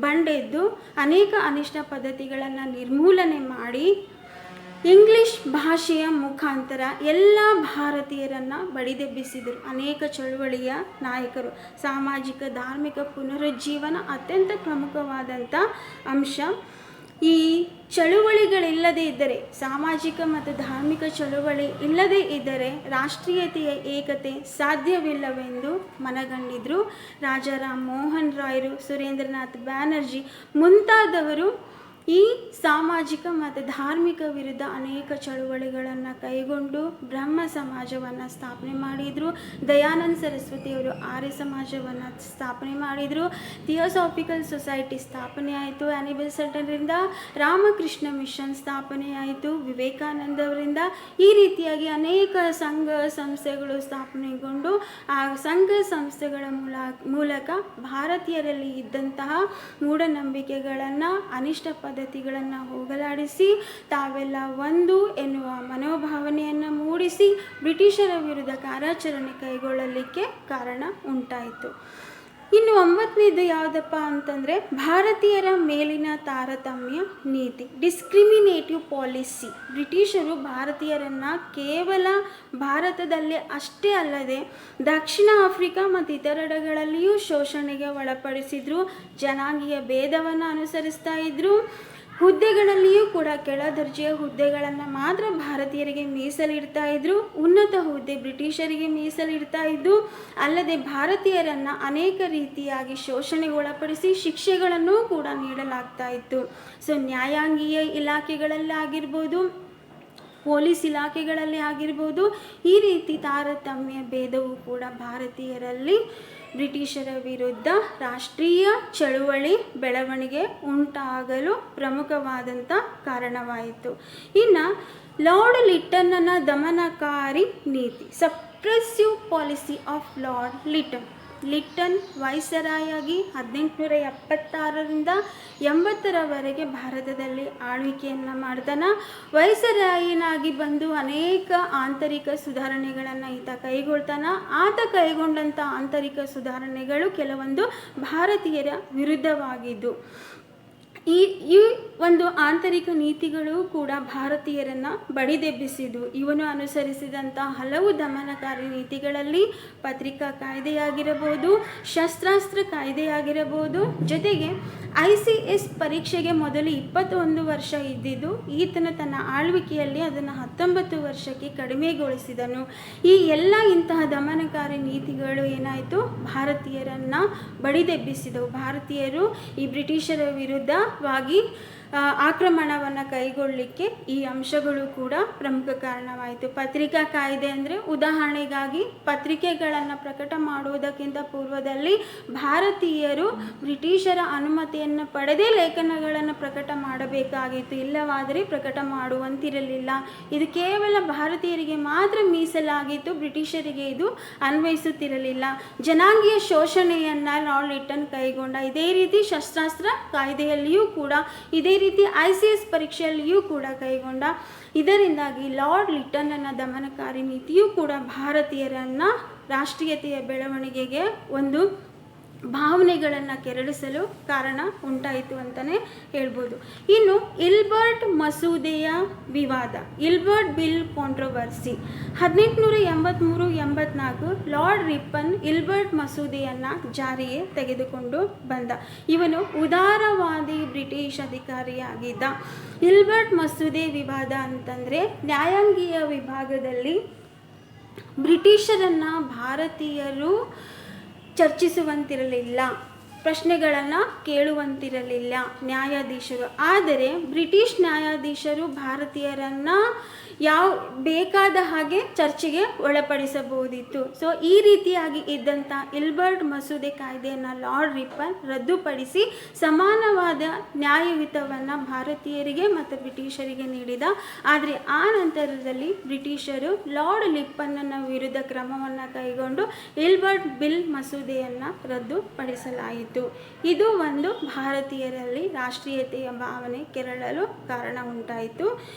ಬಂಡೆದ್ದು ಅನೇಕ ಅನಿಷ್ಟ ಪದ್ಧತಿಗಳನ್ನು ನಿರ್ಮೂಲನೆ ಮಾಡಿ ಇಂಗ್ಲಿಷ್ ಭಾಷೆಯ ಮುಖಾಂತರ ಎಲ್ಲ ಭಾರತೀಯರನ್ನು ಬಡಿದೆಬ್ಬಿಸಿದರು ಅನೇಕ ಚಳುವಳಿಯ ನಾಯಕರು. ಸಾಮಾಜಿಕ ಧಾರ್ಮಿಕ ಪುನರುಜ್ಜೀವನ ಅತ್ಯಂತ ಪ್ರಮುಖವಾದಂಥ ಅಂಶ. ಈ ಚಳುವಳಿಗಳಿಲ್ಲದೇ ಇದ್ದರೆ, ಸಾಮಾಜಿಕ ಮತ್ತು ಧಾರ್ಮಿಕ ಚಳುವಳಿ ಇಲ್ಲದೇ ಇದ್ದರೆ ರಾಷ್ಟ್ರೀಯತೆಯ ಏಕತೆ ಸಾಧ್ಯವಿಲ್ಲವೆಂದು ಮನಗಂಡಿದ್ರು. ರಾಜಾರಾಮ್ ಮೋಹನ್ ರಾಯರು, ಸುರೇಂದ್ರನಾಥ್ ಬ್ಯಾನರ್ಜಿ ಮುಂತಾದವರು ಈ ಸಾಮಾಜಿಕ ಮತ್ತು ಧಾರ್ಮಿಕ ವಿರುದ್ಧ ಅನೇಕ ಚಳುವಳಿಗಳನ್ನು ಕೈಗೊಂಡು ಬ್ರಹ್ಮ ಸಮಾಜವನ್ನು ಸ್ಥಾಪನೆ ಮಾಡಿದರು. ದಯಾನಂದ ಸರಸ್ವತಿಯವರು ಆರ್ಯ ಸಮಾಜವನ್ನು ಸ್ಥಾಪನೆ ಮಾಡಿದರು. ಥಿಯೋಸಾಫಿಕಲ್ ಸೊಸೈಟಿ ಸ್ಥಾಪನೆ ಆಯಿತು. ಆನಿ ಬೆಸೆಂಟ್ರಿಂದ ರಾಮಕೃಷ್ಣ ಮಿಷನ್ ಸ್ಥಾಪನೆ ಆಯಿತು ವಿವೇಕಾನಂದವರಿಂದ. ಈ ರೀತಿಯಾಗಿ ಅನೇಕ ಸಂಘ ಸಂಸ್ಥೆಗಳು ಸ್ಥಾಪನೆಗೊಂಡು ಆ ಸಂಘ ಸಂಸ್ಥೆಗಳ ಮೂಲಕ ಭಾರತೀಯರಲ್ಲಿ ಇದ್ದಂತಹ ಮೂಢನಂಬಿಕೆಗಳನ್ನು, ಅನಿಷ್ಟ ಪದ್ಧತಿಗಳನ್ನು ಹೋಗಲಾಡಿಸಿ ತಾವೆಲ್ಲ ಒಂದು ಎನ್ನುವ ಮನೋಭಾವನೆಯನ್ನು ಮೂಡಿಸಿ ಬ್ರಿಟಿಷರ ವಿರುದ್ಧ ಕಾರ್ಯಾಚರಣೆ ಕೈಗೊಳ್ಳಲಿಕ್ಕೆ ಕಾರಣ ಉಂಟಾಯಿತು. ಇನ್ನು 9ನೇದು ಯಾವುದಪ್ಪ ಅಂತಂದರೆ ಭಾರತೀಯರ ಮೇಲಿನ ತಾರತಮ್ಯ ನೀತಿ, ಡಿಸ್ಕ್ರಿಮಿನೇಟಿವ್ ಪಾಲಿಸಿ. ಬ್ರಿಟಿಷರು ಭಾರತೀಯರನ್ನು ಕೇವಲ ಭಾರತದಲ್ಲಿ ಅಷ್ಟೇ ಅಲ್ಲದೆ ದಕ್ಷಿಣ ಆಫ್ರಿಕಾ ಮತ್ತು ಇತರೆಡೆಗಳಲ್ಲಿಯೂ ಶೋಷಣೆಗೆ ಒಳಪಡಿಸಿದ್ರು. ಜನಾಂಗೀಯ ಭೇದವನ್ನು ಅನುಸರಿಸ್ತಾ ಇದ್ದರು. ಹುದ್ದೆಗಳಲ್ಲಿಯೂ ಕೂಡ ಕೆಳ ದರ್ಜೆಯ ಹುದ್ದೆಗಳನ್ನು ಮಾತ್ರ ಭಾರತೀಯರಿಗೆ ಮೀಸಲಿಡ್ತಾ ಇದ್ರು. ಉನ್ನತ ಹುದ್ದೆ ಬ್ರಿಟಿಷರಿಗೆ ಮೀಸಲಿಡ್ತಾ ಇದ್ದು, ಅಲ್ಲದೆ ಭಾರತೀಯರನ್ನು ಅನೇಕ ರೀತಿಯಾಗಿ ಶೋಷಣೆಗೆ ಒಳಪಡಿಸಿ ಶಿಕ್ಷೆಗಳನ್ನು ಕೂಡ ನೀಡಲಾಗ್ತಾ ಇತ್ತು. ಸೊ ನ್ಯಾಯಾಂಗೀಯ ಇಲಾಖೆಗಳಲ್ಲಿ ಆಗಿರ್ಬೋದು, ಪೊಲೀಸ್ ಇಲಾಖೆಗಳಲ್ಲಿ ಆಗಿರ್ಬೋದು, ಈ ರೀತಿ ತಾರತಮ್ಯ ಭೇದವು ಕೂಡ ಭಾರತೀಯರಲ್ಲಿ ಬ್ರಿಟಿಷರ ವಿರುದ್ಧ ರಾಷ್ಟ್ರೀಯ ಚಳುವಳಿ ಬೆಳವಣಿಗೆ ಉಂಟಾಗಲು ಪ್ರಮುಖವಾದಂಥ ಕಾರಣವಾಯಿತು. ಇನ್ನು ಲಾರ್ಡ್ ಲಿಟ್ಟನ್ನ ದಮನಕಾರಿ ನೀತಿ, suppressive policy of Lord Lytton. Lytton ವೈಸರಾಯಾಗಿ 1876ರಿಂದ 80ರವರೆಗೆ ಭಾರತದಲ್ಲಿ ಆಳ್ವಿಕೆಯನ್ನು ಮಾಡ್ತಾನೆ. ವೈಸರಾಯನಾಗಿ ಬಂದು ಅನೇಕ ಆಂತರಿಕ ಸುಧಾರಣೆಗಳನ್ನು ಈತ ಕೈಗೊಳ್ತಾನೆ. ಆತ ಕೈಗೊಂಡಂಥ ಆಂತರಿಕ ಸುಧಾರಣೆಗಳು ಕೆಲವೊಂದು ಭಾರತೀಯರ ವಿರುದ್ಧವಾಗಿದ್ದು, ಈ ಒಂದು ಆಂತರಿಕ ನೀತಿಗಳು ಕೂಡ ಭಾರತೀಯರನ್ನು ಬಡಿದೆಬ್ಬಿಸಿದ್ದು. ಇವನು ಅನುಸರಿಸಿದಂಥ ಹಲವು ದಮನಕಾರಿ ನೀತಿಗಳಲ್ಲಿ ಪತ್ರಿಕಾ ಕಾಯ್ದೆಯಾಗಿರಬಹುದು, ಶಸ್ತ್ರಾಸ್ತ್ರ ಕಾಯ್ದೆಯಾಗಿರಬಹುದು, ಜೊತೆಗೆ ICS ಪರೀಕ್ಷೆಗೆ ಮೊದಲು 21 ವರ್ಷ ಇದ್ದಿದ್ದು ಈತನ ತನ್ನ ಆಳ್ವಿಕೆಯಲ್ಲಿ ಅದನ್ನು 19 ವರ್ಷಕ್ಕೆ ಕಡಿಮೆಗೊಳಿಸಿದನು. ಈ ಎಲ್ಲ ಇಂತಹ ದಮನಕಾರಿ ನೀತಿಗಳು ಏನಾಯಿತು, ಭಾರತೀಯರನ್ನು ಬಡಿದೆಬ್ಬಿಸಿದವು. ಭಾರತೀಯರು ಈ ಬ್ರಿಟಿಷರ ವಿರುದ್ಧವಾಗಿ ಆಕ್ರಮಣವನ್ನು ಕೈಗೊಳ್ಳಲಿಕ್ಕೆ ಈ ಅಂಶಗಳು ಕೂಡ ಪ್ರಮುಖ ಕಾರಣವಾಯಿತು. ಪತ್ರಿಕಾ ಕಾಯ್ದೆ ಅಂದರೆ ಉದಾಹರಣೆಗಾಗಿ ಪತ್ರಿಕೆಗಳನ್ನು ಪ್ರಕಟ ಮಾಡುವುದಕ್ಕಿಂತ ಪೂರ್ವದಲ್ಲಿ ಭಾರತೀಯರು ಬ್ರಿಟಿಷರ ಅನುಮತಿಯನ್ನು ಪಡೆದೇ ಲೇಖನಗಳನ್ನು ಪ್ರಕಟ ಮಾಡಬೇಕಾಗಿತ್ತು, ಇಲ್ಲವಾದರೆ ಪ್ರಕಟ ಮಾಡುವಂತಿರಲಿಲ್ಲ. ಇದು ಕೇವಲ ಭಾರತೀಯರಿಗೆ ಮಾತ್ರ ಮೀಸಲಾಗಿತ್ತು, ಬ್ರಿಟಿಷರಿಗೆ ಇದು ಅನ್ವಯಿಸುತ್ತಿರಲಿಲ್ಲ. ಜನಾಂಗೀಯ ಶೋಷಣೆಯನ್ನು ಲಾರ್ಡ್ ಲಿಟ್ಟನ್ ಕೈಗೊಂಡ. ಇದೇ ರೀತಿ ಶಸ್ತ್ರಾಸ್ತ್ರ ಕಾಯ್ದೆಯಲ್ಲಿಯೂ ಕೂಡ, ಇದೇ ರೀತಿ ICS ಪರೀಕ್ಷೆಯಲ್ಲಿಯೂ ಕೂಡ ಕೈಗೊಂಡ. ಇದರಿಂದಾಗಿ ಲಾರ್ಡ್ ಲಿಟ್ಟನ್ನ ದಮನಕಾರಿ ನೀತಿಯೂ ಕೂಡ ಭಾರತೀಯರನ್ನು ರಾಷ್ಟ್ರೀಯತೆಯ ಬೆಳವಣಿಗೆಗೆ ಒಂದು ಭಾವನೆಗಳನ್ನು ಕೆರಳಿಸಲು ಕಾರಣ ಉಂಟಾಯಿತು ಅಂತಲೇ ಹೇಳ್ಬೋದು. ಇನ್ನು ಇಲ್ಬರ್ಟ್ ಮಸೂದೆಯ ವಿವಾದ, Ilbert bill controversy. 1883-84 lord Ripon Ilbert ಮಸೂದೆಯನ್ನು ಜಾರಿಗೆ ತೆಗೆದುಕೊಂಡು ಬಂದ. ಇವನು ಉದಾರವಾದಿ ಬ್ರಿಟಿಷ್ ಅಧಿಕಾರಿಯಾಗಿದ್ದ. ಇಲ್ಬರ್ಟ್ ಮಸೂದೆ ವಿವಾದ ಅಂತಂದರೆ ನ್ಯಾಯಾಂಗೀಯ ವಿಭಾಗದಲ್ಲಿ ಬ್ರಿಟಿಷರನ್ನು ಭಾರತೀಯರು ಚರ್ಚಿಸುವಂತಿರಲಿಲ್ಲ, ಪ್ರಶ್ನೆಗಳನ್ನು ಕೇಳುವಂತಿರಲಿಲ್ಲ ನ್ಯಾಯಾಧೀಶರು. ಆದರೆ ಬ್ರಿಟಿಷ್ ನ್ಯಾಯಾಧೀಶರು ಭಾರತೀಯರನ್ನು ಬೇಕಾದ ಹಾಗೆ ಚರ್ಚೆಗೆ ಒಳಪಡಿಸಬಹುದಿತ್ತು. ಸೊ ಈ ರೀತಿಯಾಗಿ ಇದ್ದಂಥ ಇಲ್ಬರ್ಟ್ ಮಸೂದೆ ಕಾಯ್ದೆಯನ್ನು ಲಾರ್ಡ್ ರಿಪ್ಪನ್ ರದ್ದುಪಡಿಸಿ ಸಮಾನವಾದ ನ್ಯಾಯಯುತವನ್ನು ಭಾರತೀಯರಿಗೆ ಮತ್ತು ಬ್ರಿಟಿಷರಿಗೆ ನೀಡಿದ. ಆದರೆ ಆ ನಂತರದಲ್ಲಿ ಬ್ರಿಟಿಷರು ಲಾರ್ಡ್ ಲಿಪ್ಪನ್ನ ವಿರುದ್ಧ ಕ್ರಮವನ್ನು ಕೈಗೊಂಡು ಇಲ್ಬರ್ಟ್ ಬಿಲ್ ಮಸೂದೆಯನ್ನು ರದ್ದುಪಡಿಸಲಾಯಿತು. ಇದು ಒಂದು ಭಾರತೀಯರಲ್ಲಿ ರಾಷ್ಟ್ರೀಯತೆಯ ಭಾವನೆ ಕೆರಳಲು ಕಾರಣ ಉಂಟಾಯಿತು.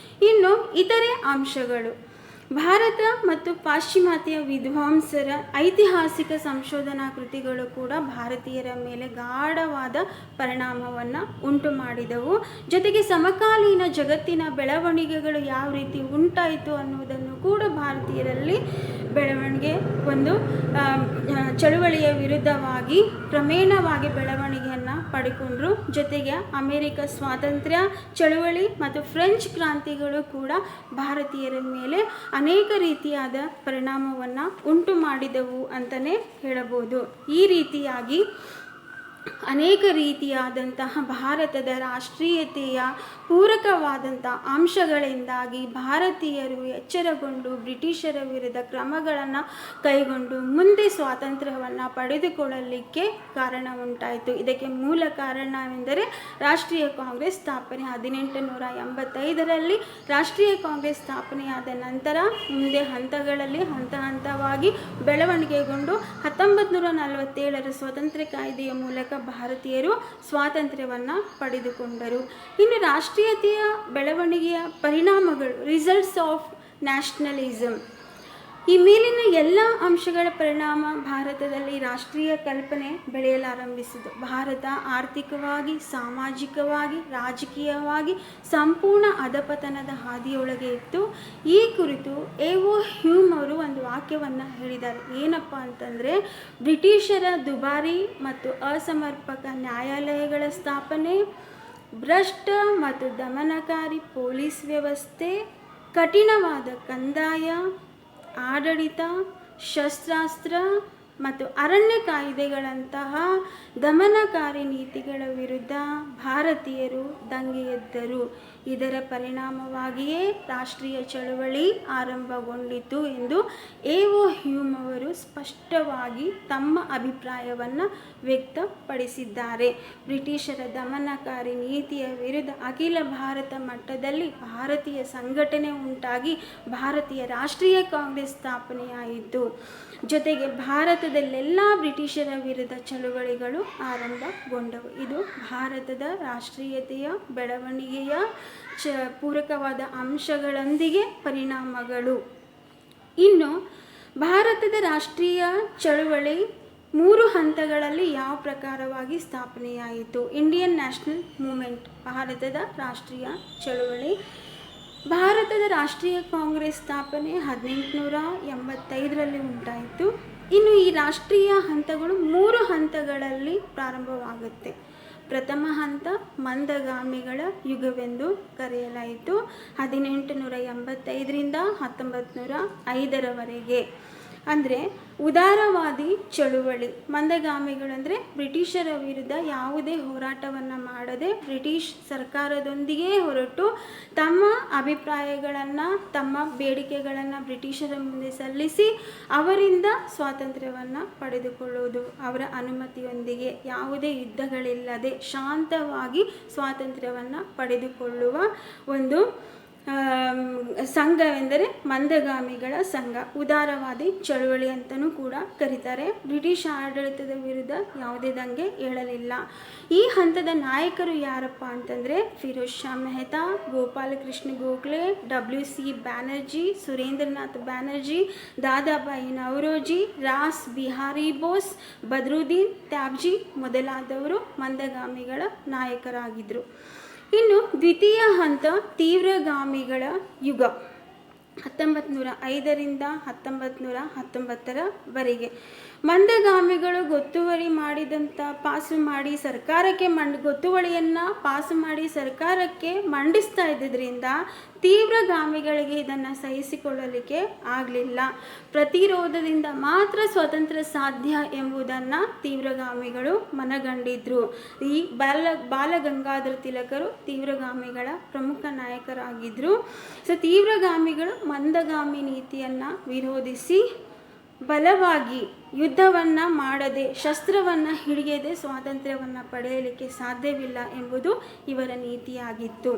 ಇನ್ನು ಇತರೆ ಅಂಶಗಳು, ಭಾರತ ಮತ್ತು ಪಾಶ್ಚಿಮಾತ್ಯ ವಿದ್ವಾಂಸರ ಐತಿಹಾಸಿಕ ಸಂಶೋಧನಾ ಕೃತಿಗಳು ಕೂಡ ಭಾರತೀಯರ ಮೇಲೆ ಗಾಢವಾದ ಪರಿಣಾಮವನ್ನು ಉಂಟು ಮಾಡಿದವು. ಜೊತೆಗೆ ಸಮಕಾಲೀನ ಜಗತ್ತಿನ ಬೆಳವಣಿಗೆಗಳು ಯಾವ ರೀತಿ ಉಂಟಾಯಿತು ಅನ್ನುವುದನ್ನು ಕೂಡ ಭಾರತೀಯರಲ್ಲಿ ಬೆಳವಣಿಗೆ ಒಂದು ಚಳುವಳಿಯ ವಿರುದ್ಧವಾಗಿ ಕ್ರಮೇಣವಾಗಿ ಬೆಳವಣಿಗೆಯನ್ನು ಪಡೆಕೊಂಡ್ರು. ಜೊತೆಗೆ ಅಮೆರಿಕ ಸ್ವಾತಂತ್ರ್ಯ ಚಳುವಳಿ ಮತ್ತು ಫ್ರೆಂಚ್ ಕ್ರಾಂತಿಗಳು ಕೂಡ ಭಾರತೀಯರ ಮೇಲೆ ಅನೇಕ ರೀತಿಯಾದ ಪರಿಣಾಮವನ್ನು ಉಂಟು ಮಾಡಿದವು ಅಂತಲೇ ಹೇಳಬಹುದು. ಈ ರೀತಿಯಾಗಿ ಅನೇಕ ರೀತಿಯಾದಂತಹ ಭಾರತದ ರಾಷ್ಟ್ರೀಯತೆಯ ಪೂರಕವಾದಂಥ ಅಂಶಗಳಿಂದಾಗಿ ಭಾರತೀಯರು ಎಚ್ಚರಗೊಂಡು ಬ್ರಿಟಿಷರ ವಿರುದ್ಧ ಕ್ರಮಗಳನ್ನು ಕೈಗೊಂಡು ಮುಂದೆ ಸ್ವಾತಂತ್ರ್ಯವನ್ನು ಪಡೆದುಕೊಳ್ಳಲಿಕ್ಕೆ ಕಾರಣ ಉಂಟಾಯಿತು. ಇದಕ್ಕೆ ಮೂಲ ಕಾರಣವೆಂದರೆ ರಾಷ್ಟ್ರೀಯ ಕಾಂಗ್ರೆಸ್ ಸ್ಥಾಪನೆ. 1885ರಲ್ಲಿ ರಾಷ್ಟ್ರೀಯ ಕಾಂಗ್ರೆಸ್ ಸ್ಥಾಪನೆಯಾದ ನಂತರ ಮುಂದೆ ಹಂತಗಳಲ್ಲಿ ಹಂತವಾಗಿ ಬೆಳವಣಿಗೆಗೊಂಡು 1947ರ ಸ್ವಾತಂತ್ರ್ಯ ಕಾಯ್ದೆಯ ಮೂಲಕ ಭಾರತೀಯರು ಸ್ವಾತಂತ್ರ್ಯವನ್ನು ಪಡೆದುಕೊಂಡರು. ಇನ್ನು ರಾಷ್ಟ್ರೀಯತೆಯ ಬೆಳವಣಿಗೆಯ ಪರಿಣಾಮಗಳು, ರಿಸಲ್ಟ್ಸ್ ಆಫ್ ನ್ಯಾಷನಲಿಸಮ್. ಈ ಮೇಲಿನ ಎಲ್ಲ ಅಂಶಗಳ ಪರಿಣಾಮ ಭಾರತದಲ್ಲಿ ರಾಷ್ಟ್ರೀಯ ಕಲ್ಪನೆ ಬೆಳೆಯಲಾರಂಭಿಸಿತು. ಭಾರತ ಆರ್ಥಿಕವಾಗಿ, ಸಾಮಾಜಿಕವಾಗಿ, ರಾಜಕೀಯವಾಗಿ ಸಂಪೂರ್ಣ ಅಧಪತನದ ಹಾದಿಯೊಳಗೆ ಇತ್ತು. ಈ ಕುರಿತು ಎ.ಓ. ಹ್ಯೂಮ್ ಅವರು ಒಂದು ವಾಕ್ಯವನ್ನು ಹೇಳಿದ್ದಾರೆ. ಏನಪ್ಪ ಅಂತಂದರೆ, ಬ್ರಿಟಿಷರ ದುಬಾರಿ ಮತ್ತು ಅಸಮರ್ಪಕ ನ್ಯಾಯಾಲಯಗಳ ಸ್ಥಾಪನೆ, ಭ್ರಷ್ಟ ಮತ್ತು ದಮನಕಾರಿ ಪೊಲೀಸ್ ವ್ಯವಸ್ಥೆ, ಕಠಿಣವಾದ ಕಂದಾಯ ಆಡಳಿತ, ಶಸ್ತ್ರಾಸ್ತ್ರ ಮತ್ತು ಅರಣ್ಯ ಕಾಯ್ದೆಗಳಂತಹ ದಮನಕಾರಿ ನೀತಿಗಳ ವಿರುದ್ಧ ಭಾರತೀಯರು ದಂಗೆ ಎದ್ದರು. ಇದರ ಪರಿಣಾಮವಾಗಿಯೇ ರಾಷ್ಟ್ರೀಯ ಚಳವಳಿ ಆರಂಭಗೊಂಡಿತು ಎಂದು ಎ.ಓ. ಹ್ಯೂಮ್ ಅವರು ಸ್ಪಷ್ಟವಾಗಿ ತಮ್ಮ ಅಭಿಪ್ರಾಯವನ್ನು ವ್ಯಕ್ತಪಡಿಸಿದ್ದಾರೆ. ಬ್ರಿಟಿಷರ ದಮನಕಾರಿ ನೀತಿಯ ವಿರುದ್ಧ ಅಖಿಲ ಭಾರತ ಮಟ್ಟದಲ್ಲಿ ಭಾರತೀಯ ಸಂಘಟನೆ ಉಂಟಾಗಿ ಭಾರತೀಯ ರಾಷ್ಟ್ರೀಯ ಕಾಂಗ್ರೆಸ್ ಸ್ಥಾಪನೆಯಾಯಿತು. ಜೊತೆಗೆ ಭಾರತದಲ್ಲೆಲ್ಲ ಬ್ರಿಟಿಷರ ವಿರುದ್ಧ ಚಳುವಳಿಗಳು ಆರಂಭಗೊಂಡವು. ಇದು ಭಾರತದ ರಾಷ್ಟ್ರೀಯತೆಯ ಬೆಳವಣಿಗೆಯ ಪೂರಕವಾದ ಅಂಶಗಳೊಂದಿಗೆ ಪರಿಣಾಮಗಳು. ಇನ್ನು ಭಾರತದ ರಾಷ್ಟ್ರೀಯ ಚಳುವಳಿ 3 ಹಂತಗಳಲ್ಲಿ ಯಾವ ಪ್ರಕಾರವಾಗಿ ಸ್ಥಾಪನೆಯಾಯಿತು. ಇಂಡಿಯನ್ ನ್ಯಾಷನಲ್ ಮೂವ್ಮೆಂಟ್, ಭಾರತದ ರಾಷ್ಟ್ರೀಯ ಚಳುವಳಿ. ಭಾರತದ ರಾಷ್ಟ್ರೀಯ ಕಾಂಗ್ರೆಸ್ ಸ್ಥಾಪನೆ 1885ರಲ್ಲಿ ಉಂಟಾಯಿತು. ಇನ್ನು ಈ ರಾಷ್ಟ್ರೀಯ ಹಂತಗಳು 3 ಹಂತಗಳಲ್ಲಿ ಪ್ರಾರಂಭವಾಗುತ್ತೆ. ಪ್ರಥಮ ಹಂತ ಮಂದಗಾಮಿಗಳ ಯುಗವೆಂದು ಕರೆಯಲಾಯಿತು. 1885ರಿಂದ 1905ರವರೆಗೆ. ಅಂದರೆ ಉದಾರವಾದಿ ಚಳುವಳಿ. ಮಂದಗಾಮಿಗಳಂದರೆ ಬ್ರಿಟಿಷರ ವಿರುದ್ಧ ಯಾವುದೇ ಹೋರಾಟವನ್ನು ಮಾಡದೆ ಬ್ರಿಟಿಷ್ ಸರ್ಕಾರದೊಂದಿಗೆ ಹೊರಟು ತಮ್ಮ ಅಭಿಪ್ರಾಯಗಳನ್ನು, ತಮ್ಮ ಬೇಡಿಕೆಗಳನ್ನು ಬ್ರಿಟಿಷರ ಮುಂದೆ ಸಲ್ಲಿಸಿ ಅವರಿಂದ ಸ್ವಾತಂತ್ರ್ಯವನ್ನು ಪಡೆದುಕೊಳ್ಳುವುದು. ಅವರ ಅನುಮತಿಯೊಂದಿಗೆ ಯಾವುದೇ ಯುದ್ಧಗಳಿಲ್ಲದೆ ಶಾಂತವಾಗಿ ಸ್ವಾತಂತ್ರ್ಯವನ್ನು ಪಡೆದುಕೊಳ್ಳುವ ಒಂದು ಸಂಘವೆಂದರೆ ಮಂದಗಾಮಿಗಳ ಸಂಘ. ಉದಾರವಾದಿ ಚಳುವಳಿ ಅಂತಲೂ ಕೂಡ ಕರೀತಾರೆ. ಬ್ರಿಟಿಷ್ ಆಡಳಿತದ ವಿರುದ್ಧ ಯಾವುದೇ ದಂಗೆ ಏಳಲಿಲ್ಲ. ಈ ಹಂತದ ನಾಯಕರು ಯಾರಪ್ಪ ಅಂತಂದರೆ ಫಿರೋಜ್ ಶಾ ಮೆಹ್ತಾ, ಗೋಪಾಲಕೃಷ್ಣ ಗೋಖಲೆ, WC ಬ್ಯಾನರ್ಜಿ, ಸುರೇಂದ್ರನಾಥ್ ಬ್ಯಾನರ್ಜಿ, ದಾದಾಬಾಯಿ ನವರೋಜಿ, ರಾಸ್ ಬಿಹಾರಿ ಬೋಸ್, ಬದ್ರುದ್ದೀನ್ ತ್ಯಾಬ್ಜಿ ಮೊದಲಾದವರು ಮಂದಗಾಮಿಗಳ ನಾಯಕರಾಗಿದ್ದರು. ಇನ್ನು ದ್ವಿತೀಯ ಹಂತ ತೀವ್ರಗಾಮಿಗಳ ಯುಗ 1905ರಿಂದ 1919ರವರೆಗೆ. ಮಂದಗಾಮಿಗಳು ಗೊತ್ತುವಳಿ ಮಾಡಿದಂಥ ಗೊತ್ತುವಳಿಯನ್ನು ಪಾಸು ಮಾಡಿ ಸರ್ಕಾರಕ್ಕೆ ಮಂಡಿಸ್ತಾ ಇದ್ದಿದ್ದರಿಂದ ತೀವ್ರಗಾಮಿಗಳಿಗೆ ಇದನ್ನು ಸಹಿಸಿಕೊಳ್ಳಲಿಕ್ಕೆ ಆಗಲಿಲ್ಲ. ಪ್ರತಿರೋಧದಿಂದ ಮಾತ್ರ ಸ್ವಾತಂತ್ರ್ಯ ಸಾಧ್ಯ ಎಂಬುದನ್ನು ತೀವ್ರಗಾಮಿಗಳು ಮನಗಂಡಿದ್ರು. ಈ ಬಾಲಗಂಗಾಧರ ತಿಲಕರು ತೀವ್ರಗಾಮಿಗಳ ಪ್ರಮುಖ ನಾಯಕರಾಗಿದ್ದರು. ತೀವ್ರಗಾಮಿಗಳು ಮಂದಗಾಮಿ ನೀತಿಯನ್ನು ವಿರೋಧಿಸಿ ಬಲವಾಗಿ ಯುದ್ಧವನ್ನು ಮಾಡದೆ, ಶಸ್ತ್ರವನ್ನು ಹಿಡಿಯದೆ ಸ್ವಾತಂತ್ರ್ಯವನ್ನು ಪಡೆಯಲಿಕ್ಕೆ ಸಾಧ್ಯವಿಲ್ಲ ಎಂಬುದು ಇವರ ನೀತಿಯಾಗಿತ್ತು.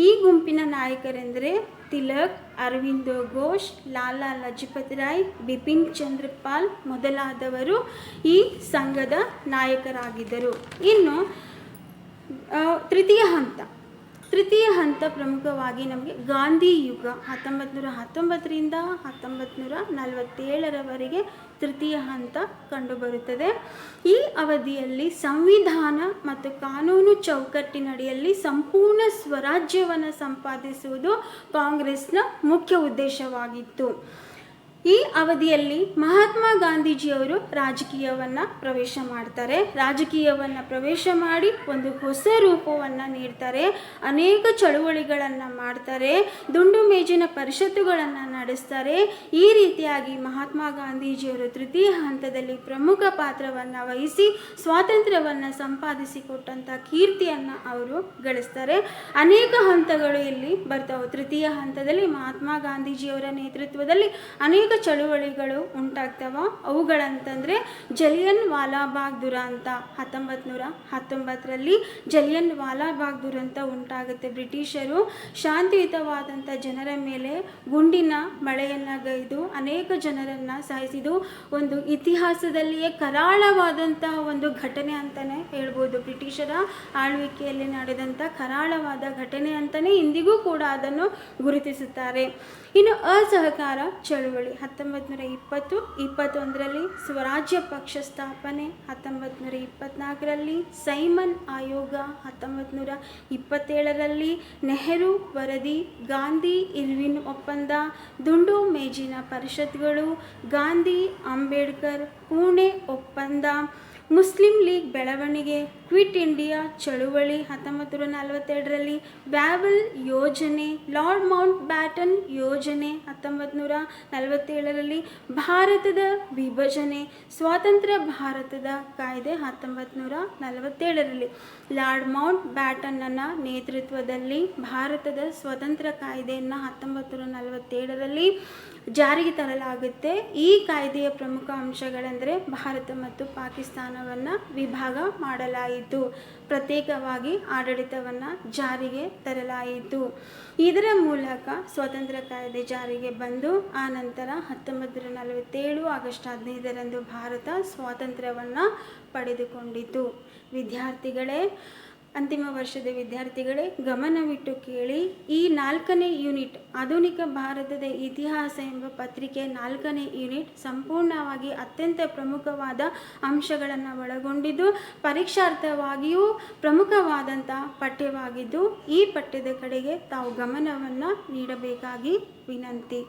ಈ ಗುಂಪಿನ ನಾಯಕರೆಂದರೆ ತಿಲಕ್, ಅರವಿಂದೋ ಘೋಷ್, ಲಾಲಾ ಲಜಪತ್ ರಾಯ್, ಬಿಪಿನ್ ಚಂದ್ರ ಪಾಲ್ ಮೊದಲಾದವರು ಈ ಸಂಘದ ನಾಯಕರಾಗಿದ್ದರು. ಇನ್ನು ತೃತೀಯ ಹಂತ ಪ್ರಮುಖವಾಗಿ ನಮಗೆ ಗಾಂಧಿ ಯುಗ 1919ರಿಂದ 1947ರವರೆಗೆ ತೃತೀಯ ಹಂತ ಕಂಡುಬರುತ್ತದೆ. ಈ ಅವಧಿಯಲ್ಲಿ ಸಂವಿಧಾನ ಮತ್ತು ಕಾನೂನು ಚೌಕಟ್ಟಿನಡಿಯಲ್ಲಿ ಸಂಪೂರ್ಣ ಸ್ವರಾಜ್ಯವನ್ನು ಸಂಪಾದಿಸುವುದು ಕಾಂಗ್ರೆಸ್ನ ಮುಖ್ಯ ಉದ್ದೇಶವಾಗಿತ್ತು. ಈ ಅವಧಿಯಲ್ಲಿ ಮಹಾತ್ಮ ಗಾಂಧೀಜಿಯವರು ರಾಜಕೀಯವನ್ನು ಪ್ರವೇಶ ಮಾಡ್ತಾರೆ. ರಾಜಕೀಯವನ್ನು ಪ್ರವೇಶ ಮಾಡಿ ಒಂದು ಹೊಸ ರೂಪವನ್ನು ನೀಡ್ತಾರೆ. ಅನೇಕ ಚಳುವಳಿಗಳನ್ನು ಮಾಡ್ತಾರೆ. ದುಂಡು ಮೇಜಿನ ಪರಿಷತ್ತುಗಳನ್ನು ನಡೆಸ್ತಾರೆ. ಈ ರೀತಿಯಾಗಿ ಮಹಾತ್ಮ ಗಾಂಧೀಜಿಯವರು ತೃತೀಯ ಹಂತದಲ್ಲಿ ಪ್ರಮುಖ ಪಾತ್ರವನ್ನು ವಹಿಸಿ ಸ್ವಾತಂತ್ರ್ಯವನ್ನು ಸಂಪಾದಿಸಿಕೊಟ್ಟಂಥ ಕೀರ್ತಿಯನ್ನು ಅವರು ಗಳಿಸ್ತಾರೆ. ಅನೇಕ ಹಂತಗಳು ಇಲ್ಲಿ ಬರ್ತಾವೆ. ತೃತೀಯ ಹಂತದಲ್ಲಿ ಮಹಾತ್ಮ ಗಾಂಧೀಜಿಯವರ ನೇತೃತ್ವದಲ್ಲಿ ಅನೇಕ ಚಳುವಳಿಗಳು ಉಂಟಾಗ್ತವ. ಅವುಗಳಂತಂದರೆ ಜಲಿಯನ್ ವಾಲಾಬಾಗ್ ದುರಂತ 1919ರಲ್ಲಿ ಜಲಿಯನ್ ವಾಲಾಬಾಗ್ ದುರಂತ ಉಂಟಾಗುತ್ತೆ. ಬ್ರಿಟಿಷರು ಶಾಂತಿಯುತವಾದಂಥ ಜನರ ಮೇಲೆ ಗುಂಡಿನ ಮಳೆಯನ್ನು ಗೈದು ಅನೇಕ ಜನರನ್ನು ಸಾಯಿಸಿದ್ದು ಒಂದು ಇತಿಹಾಸದಲ್ಲಿಯೇ ಕರಾಳವಾದಂತಹ ಒಂದು ಘಟನೆ ಅಂತಲೇ ಹೇಳ್ಬೋದು. ಬ್ರಿಟಿಷರ ಆಳ್ವಿಕೆಯಲ್ಲಿ ನಡೆದಂಥ ಕರಾಳವಾದ ಘಟನೆ ಅಂತಲೇ ಇಂದಿಗೂ ಕೂಡ ಅದನ್ನು ಗುರುತಿಸುತ್ತಾರೆ. ಇನ್ನು ಅಸಹಕಾರ ಚಳುವಳಿ 1920-21ರಲ್ಲಿ ಸ್ವರಾಜ್ಯ ಪಕ್ಷ ಸ್ಥಾಪನೆ, 1924ರಲ್ಲಿ ಸೈಮನ್ ಆಯೋಗ, 1927ರಲ್ಲಿ ನೆಹರು ವರದಿ, ಗಾಂಧಿ ಇರ್ವಿನ್ ಒಪ್ಪಂದ, ದುಂಡು ಮೇಜಿನ ಪರಿಷತ್ಗಳು, ಗಾಂಧಿ ಅಂಬೇಡ್ಕರ್ ಪುಣೆ ಒಪ್ಪಂದ, ಮುಸ್ಲಿಂ ಲೀಗ್ ಬೆಳವಣಿಗೆ, ಕ್ವಿಟ್ ಇಂಡಿಯಾ ಚಳುವಳಿ 1942ರಲ್ಲಿ, ಬ್ಯಾಬಲ್ ಯೋಜನೆ, ಲಾರ್ಡ್ ಮೌಂಟ್ ಬ್ಯಾಟನ್ ಯೋಜನೆ 1947ರಲ್ಲಿ, ಭಾರತದ ವಿಭಜನೆ, ಸ್ವಾತಂತ್ರ್ಯ ಭಾರತದ ಕಾಯ್ದೆ 1947ರಲ್ಲಿ. ಲಾರ್ಡ್ ಮೌಂಟ್ ಬ್ಯಾಟನ್ನ ನೇತೃತ್ವದಲ್ಲಿ ಭಾರತದ ಸ್ವತಂತ್ರ ಕಾಯ್ದೆಯನ್ನು 1947ರಲ್ಲಿ ಜಾರಿಗೆ ತರಲಾಗುತ್ತೆ. ಈ ಕಾಯ್ದೆಯ ಪ್ರಮುಖ ಅಂಶಗಳೆಂದರೆ ಭಾರತ ಮತ್ತು ಪಾಕಿಸ್ತಾನವನ್ನು ವಿಭಾಗ ಮಾಡಲಾಯಿತು, ಪ್ರತ್ಯೇಕವಾಗಿ ಆಡಳಿತವನ್ನು ಜಾರಿಗೆ ತರಲಾಯಿತು. ಇದರ ಮೂಲಕ ಸ್ವತಂತ್ರ ಕಾಯ್ದೆ ಜಾರಿಗೆ ಬಂದು ಆ ನಂತರ 1947 ಆಗಸ್ಟ್ 15ರಂದು ಭಾರತ ಸ್ವಾತಂತ್ರ್ಯವನ್ನು ಪಡೆದುಕೊಂಡಿತು. ವಿದ್ಯಾರ್ಥಿಗಳೇ, ಅಂತಿಮ ವರ್ಷದ ವಿದ್ಯಾರ್ಥಿಗಳೇ, ಗಮನವಿಟ್ಟು ಕೇಳಿ. ಈ 4ನೇ ಯೂನಿಟ್ ಆಧುನಿಕ ಭಾರತದ ಇತಿಹಾಸ ಎಂಬ ಪತ್ರಿಕೆ 4ನೇ ಯೂನಿಟ್ ಸಂಪೂರ್ಣವಾಗಿ ಅತ್ಯಂತ ಪ್ರಮುಖವಾದ ಅಂಶಗಳನ್ನು ಒಳಗೊಂಡಿದ್ದು ಪರೀಕ್ಷಾರ್ಥವಾಗಿಯೂ ಪ್ರಮುಖವಾದಂಥ ಪಠ್ಯವಾಗಿದ್ದು ಈ ಪಠ್ಯದ ಕಡೆಗೆ ತಾವು ಗಮನವನ್ನು ನೀಡಬೇಕಾಗಿ ವಿನಂತಿ.